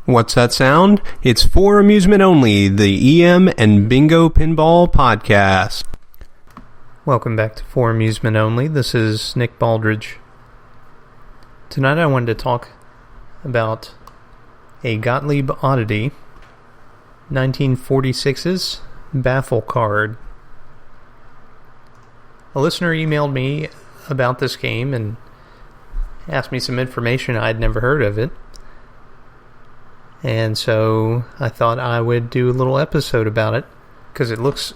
What's that sound? It's For Amusement Only, the EM and Bingo Pinball Podcast. Welcome back to For Amusement Only. This is Nick Baldridge. Tonight I wanted to talk about a Gottlieb oddity, 1946's Baffle Card. A listener emailed me about this game and asked me some information. I'd never heard of it. And so I thought I would do a little episode about it, because it looks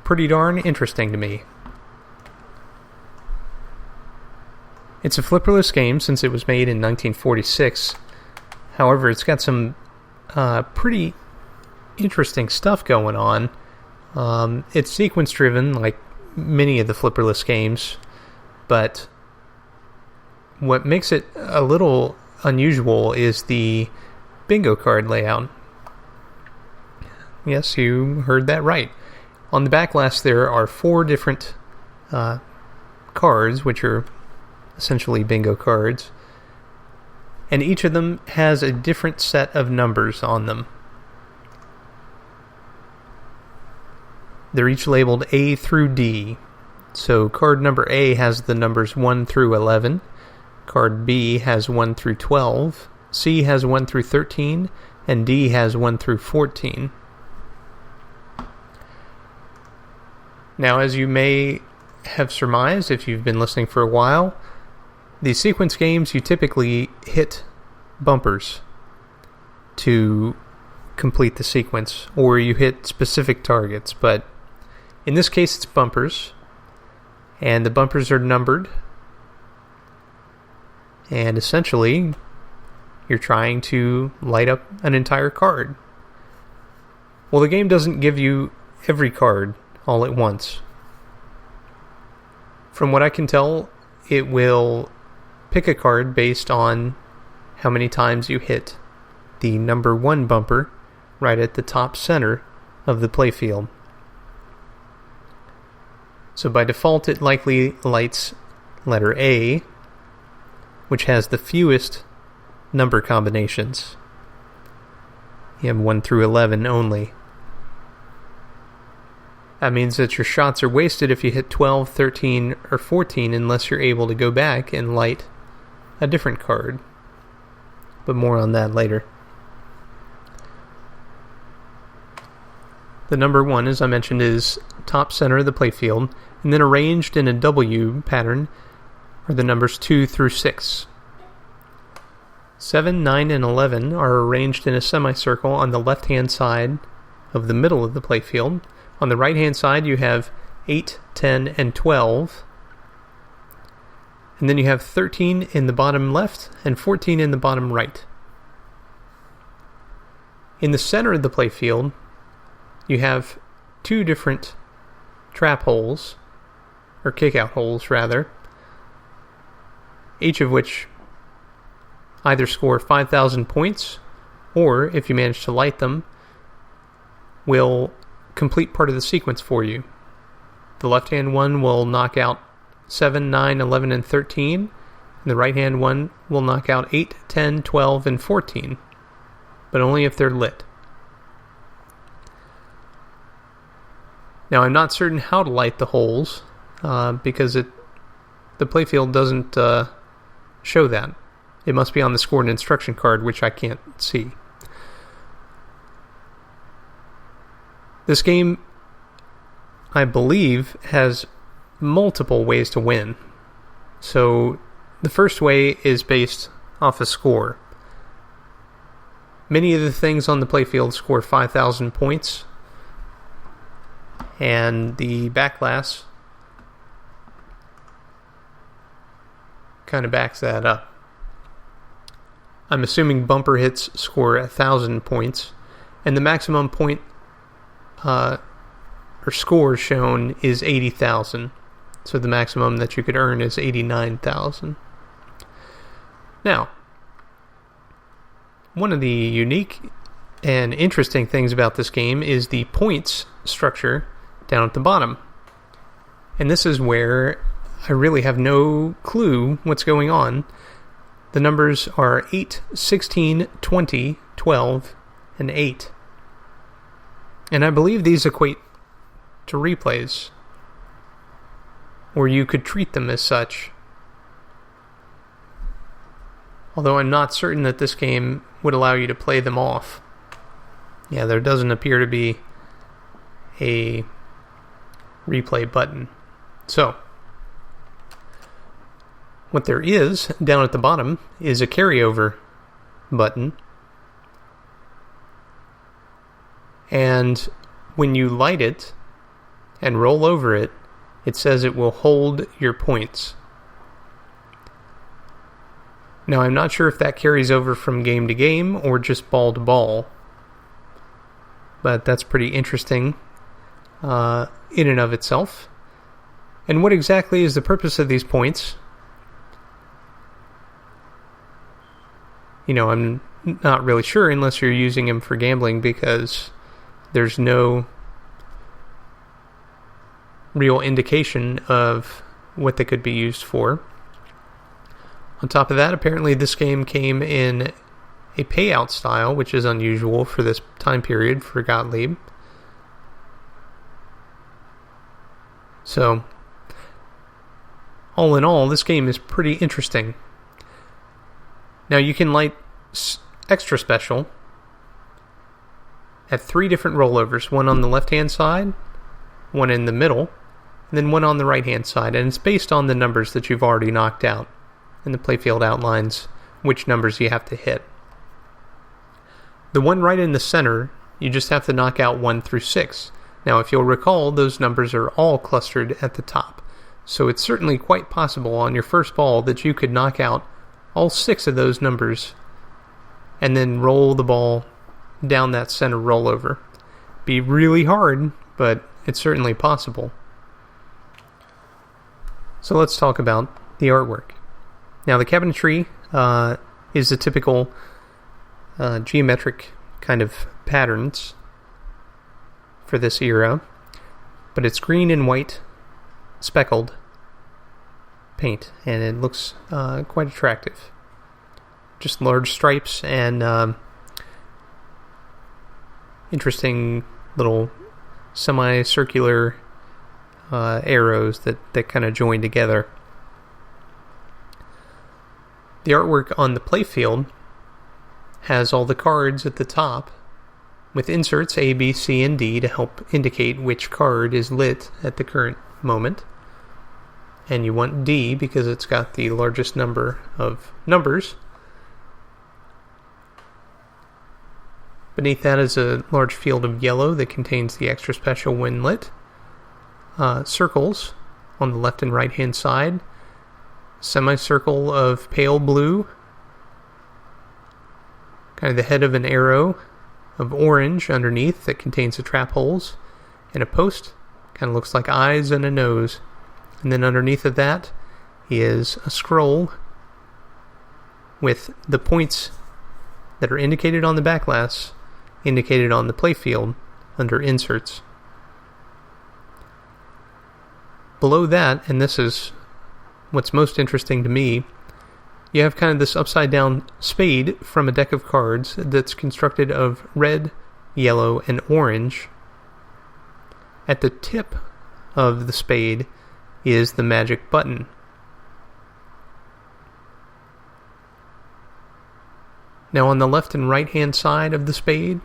pretty darn interesting to me. It's a flipperless game since it was made in 1946. However, it's got some pretty interesting stuff going on. It's sequence-driven, like many of the flipperless games, but what makes it a little unusual is the bingo card layout. Yes, you heard that right. On the backglass there are 4 different cards, which are essentially bingo cards, and each of them has a different set of numbers on them. They're each labeled A through D. So card number A has the numbers 1 through 11, card B has 1 through 12, C has 1 through 13, and D has 1 through 14. Now, as you may have surmised if you've been listening for a while, these sequence games, you typically hit bumpers to complete the sequence, or you hit specific targets, but in this case it's bumpers, and the bumpers are numbered, and essentially you're trying to light up an entire card. Well, the game doesn't give you every card all at once. From what I can tell, it will pick a card based on how many times you hit the number 1 bumper right at the top center of the playfield. So by default, it likely lights letter A, which has the fewest number combinations. You have 1 through 11 only. That means that your shots are wasted if you hit 12, 13, or 14 unless you're able to go back and light a different card. But more on that later. The number 1, as I mentioned, is top center of the playfield, and then arranged in a W pattern are the numbers 2 through 6. 7, 9, and 11 are arranged in a semicircle on the left-hand side of the middle of the playfield. On the right-hand side, you have 8, 10, and 12. And then you have 13 in the bottom left and 14 in the bottom right. In the center of the playfield, you have 2 different trap holes, or kick-out holes, rather, each of which either score 5,000 points, or, if you manage to light them, will complete part of the sequence for you. The left-hand one will knock out 7, 9, 11, and 13, and the right-hand one will knock out 8, 10, 12, and 14, but only if they're lit. Now, I'm not certain how to light the holes, because the playfield doesn't show that. It must be on the scored instruction card, which I can't see. This game, I believe, has multiple ways to win. So, the first way is based off a score. Many of the things on the playfield score 5,000 points, and the backglass kind of backs that up. I'm assuming bumper hits score 1,000 points, and the maximum point or score shown is 80,000. So the maximum that you could earn is 89,000. Now, one of the unique and interesting things about this game is the points structure down at the bottom. And this is where I really have no clue what's going on. The numbers are 8, 16, 20, 12, and 8. And I believe these equate to replays, or you could treat them as such. Although I'm not certain that this game would allow you to play them off. Yeah, there doesn't appear to be a replay button. So, what there is down at the bottom is a carryover button. And when you light it and roll over it, it says it will hold your points. Now, I'm not sure if that carries over from game to game or just ball to ball. But that's pretty interesting in and of itself. And what exactly is the purpose of these points? I'm not really sure unless you're using them for gambling, because there's no real indication of what they could be used for. On top of that, apparently this game came in a payout style, which is unusual for this time period for Gottlieb. So, all in all, this game is pretty interesting. Now, you can light extra special at 3 different rollovers, one on the left-hand side, one in the middle, and then one on the right-hand side, and it's based on the numbers that you've already knocked out, and the playfield outlines which numbers you have to hit. The one right in the center, you just have to knock out 1 through 6. Now, if you'll recall, those numbers are all clustered at the top, so it's certainly quite possible on your first ball that you could knock out all 6 of those numbers and then roll the ball down that center rollover. Be really hard, but it's certainly possible. So let's talk about the artwork. Now, the cabinetry is the typical geometric kind of patterns for this era, but it's green and white speckled paint, and it looks quite attractive. Just large stripes and interesting little semicircular arrows that kind of join together. The artwork on the playfield has all the cards at the top with inserts A, B, C, and D to help indicate which card is lit at the current moment. And you want D because it's got the largest number of numbers. Beneath that is a large field of yellow that contains the extra special when lit. Circles on the left and right hand side. Semicircle of pale blue. Kind of the head of an arrow of orange underneath that contains the trap holes. And a post. Kind of looks like eyes and a nose. And then underneath of that is a scroll with the points that are indicated on the backglass indicated on the playfield under inserts. Below that, and this is what's most interesting to me, you have kind of this upside down spade from a deck of cards that's constructed of red, yellow, and orange. At the tip of the spade is the magic button. Now on the left and right hand side of the spade,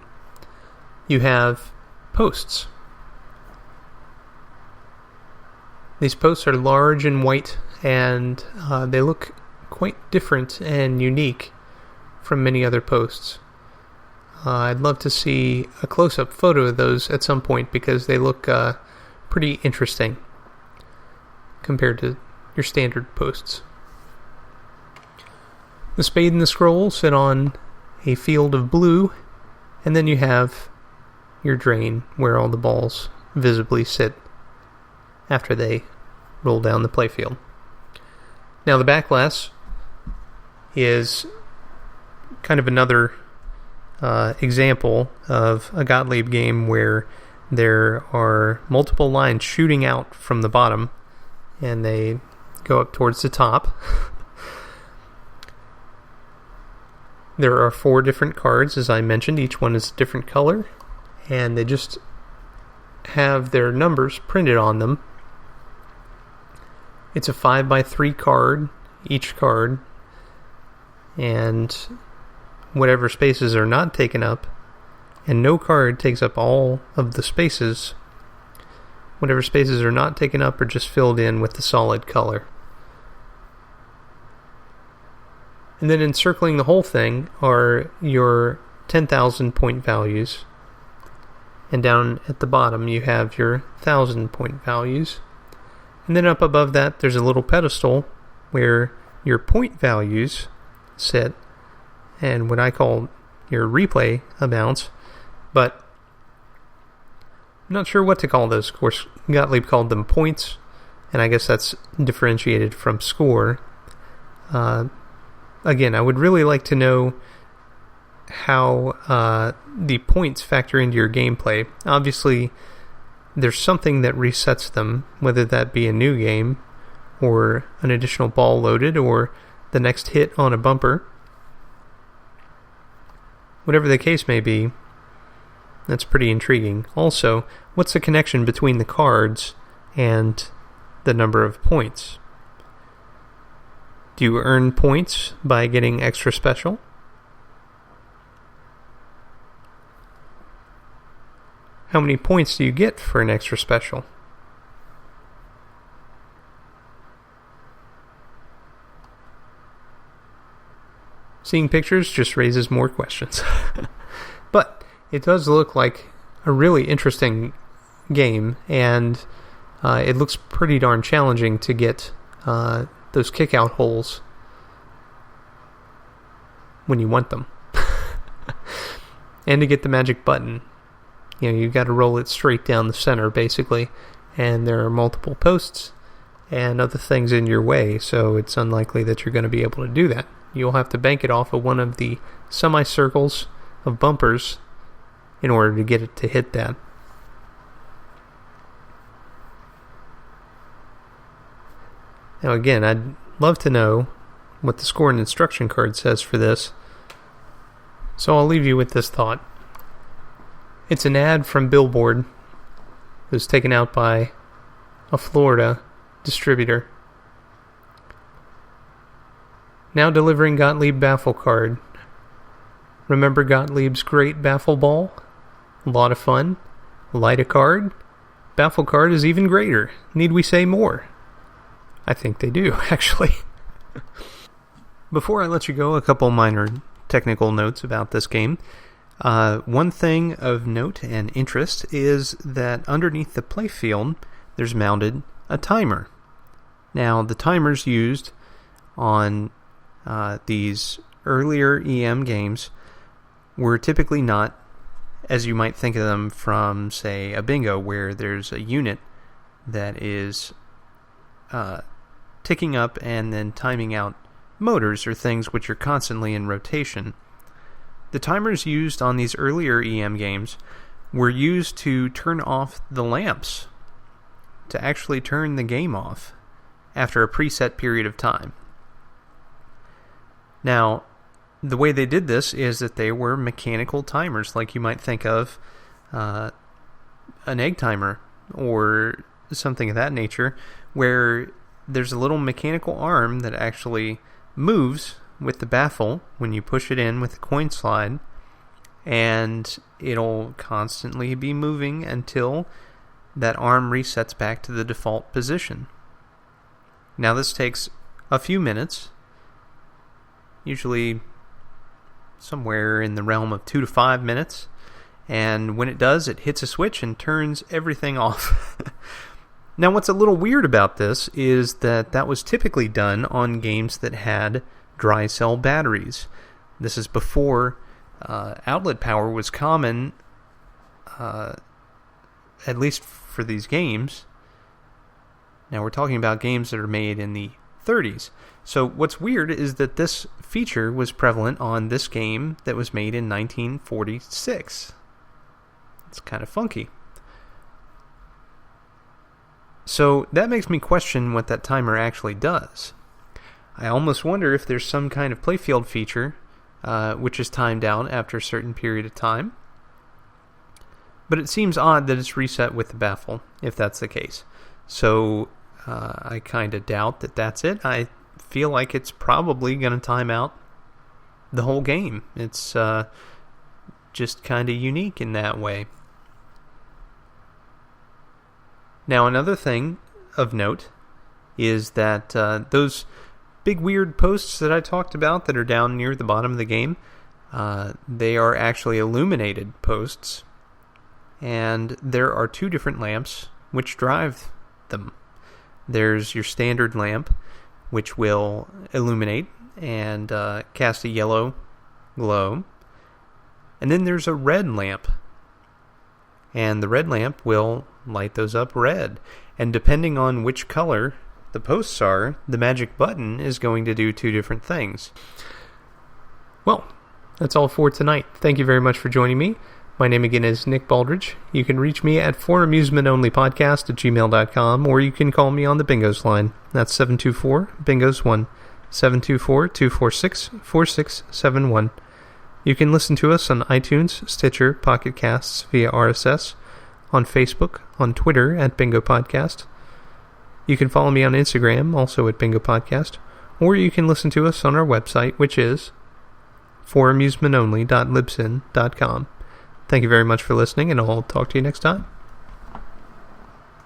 you have posts. These posts are large and white, and they look quite different and unique from many other posts. I'd love to see a close-up photo of those at some point because they look pretty interesting compared to your standard posts. The spade and the scroll sit on a field of blue, and then you have your drain where all the balls visibly sit after they roll down the playfield. Now the backglass is kind of another example of a Gottlieb game where there are multiple lines shooting out from the bottom and they go up towards the top. There are 4 different cards, as I mentioned. Each one is a different color, and they just have their numbers printed on them. It's a 5x3 card, each card, and whatever spaces are not taken up, and no card takes up all of the spaces. Whatever spaces are not taken up are just filled in with the solid color. And then encircling the whole thing are your 10,000 point values. And down at the bottom you have your 1,000 point values. And then up above that there's a little pedestal where your point values sit, and what I call your replay amounts. But I'm not sure what to call those. Of course, Gottlieb called them points, and I guess that's differentiated from score. Again, I would really like to know how the points factor into your gameplay. Obviously, there's something that resets them, whether that be a new game, or an additional ball loaded, or the next hit on a bumper. Whatever the case may be, that's pretty intriguing. Also, what's the connection between the cards and the number of points? Do you earn points by getting extra special? How many points do you get for an extra special? Seeing pictures just raises more questions. But it does look like a really interesting game, and it looks pretty darn challenging to get those kick-out holes when you want them. And to get the magic button. You know, you've got to roll it straight down the center, basically, and there are multiple posts and other things in your way, so it's unlikely that you're going to be able to do that. You'll have to bank it off of one of the semicircles of bumpers in order to get it to hit that. Now again, I'd love to know what the score and instruction card says for this, so I'll leave you with this thought. It's an ad from Billboard. It was taken out by a Florida distributor. Now delivering Gottlieb Baffle Card. Remember Gottlieb's great Baffle Ball? A lot of fun. Light a card. Baffle Card is even greater. Need we say more? I think they do, actually. Before I let you go, a couple minor technical notes about this game. One thing of note and interest is that underneath the playfield, there's mounted a timer. Now, the timers used on these earlier EM games were typically not as you might think of them from, say, a bingo, where there's a unit that is ticking up and then timing out motors or things which are constantly in rotation. The timers used on these earlier EM games were used to turn off the lamps, to actually turn the game off after a preset period of time. Now, the way they did this is that they were mechanical timers, like you might think of an egg timer or something of that nature, where there's a little mechanical arm that actually moves with the baffle when you push it in with the coin slide, and it'll constantly be moving until that arm resets back to the default position. Now this takes a few minutes, usually somewhere in the realm of 2 to 5 minutes, and when it does, it hits a switch and turns everything off. Now what's a little weird about this is that that was typically done on games that had dry cell batteries. This is before outlet power was common, at least for these games. Now we're talking about games that are made in the 30s. So what's weird is that this feature was prevalent on this game that was made in 1946. It's kind of funky. So that makes me question what that timer actually does. I almost wonder if there's some kind of playfield feature which is timed out after a certain period of time. But it seems odd that it's reset with the baffle, if that's the case. So I kind of doubt that that's it. I feel like it's probably going to time out the whole game. It's just kind of unique in that way. Now, another thing of note is that those big weird posts that I talked about that are down near the bottom of the game, they are actually illuminated posts, and there are two different lamps which drive them. There's your standard lamp, which will illuminate and cast a yellow glow, and then there's a red lamp, and the red lamp will light those up red, and depending on which color the posts are, the magic button is going to do two different things. Well, that's all for tonight. Thank you very much for joining me. My name again is Nick Baldridge. You can reach me at foramusementonlypodcast@gmail.com, or you can call me on the Bingos line. That's 724-BINGOS1, 724-246-4671. You can listen to us on iTunes, Stitcher, Pocket Casts via RSS, on Facebook, on Twitter at Bingo Podcast. You can follow me on Instagram, also at Bingo Podcast, or you can listen to us on our website, which is foramusementonly.libsyn.com. Thank you very much for listening, and I'll talk to you next time.